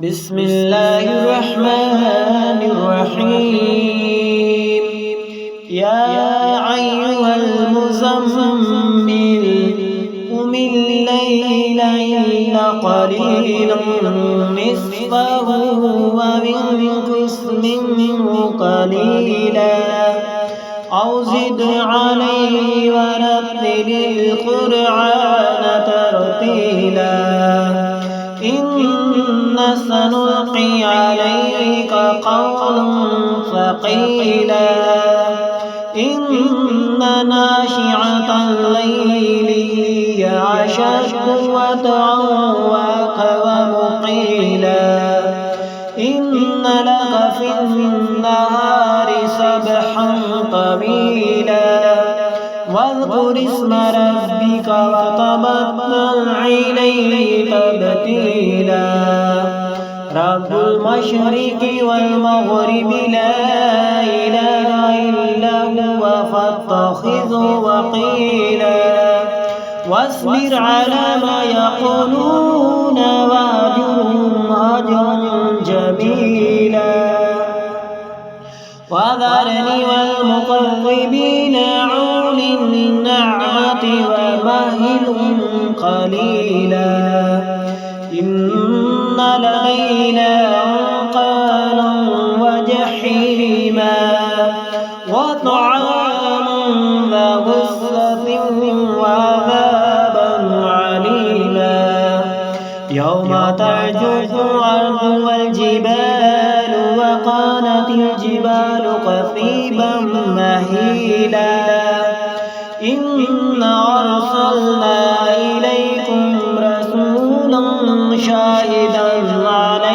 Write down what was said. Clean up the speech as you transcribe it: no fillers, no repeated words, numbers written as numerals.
بسم الله الرحمن الرحيم يا أيها المزمل قم الليل إلا قليلا نصفه وانقص منه قليلا أو زد عليه ورتل القرآن ترتيلا إنا سنلقي عليك قولا ثقيلا إن ناشئة الليل هي أشد وطئا وأقوم قيلا إن لك في النهار سبحا طويلا واذكر اسم ربك وتبتل إليه تبتيلا رب المشرق والمغرب لا إله إلا هو فاتخذه وقيلا واصبر على ما يقولون واهجرهم هجرا جميلا وذرني والمكذبين أولي النعمة ومهلهم قليلا إن لدينا أنقالا وجحيما وطعاما ذا غصة وعذابا عليما يوم ترجف الأرض والجبال وكانت الجبال كثيبا مهيلا إنا أرسلنا إليكم رسولا شاهدا عليكم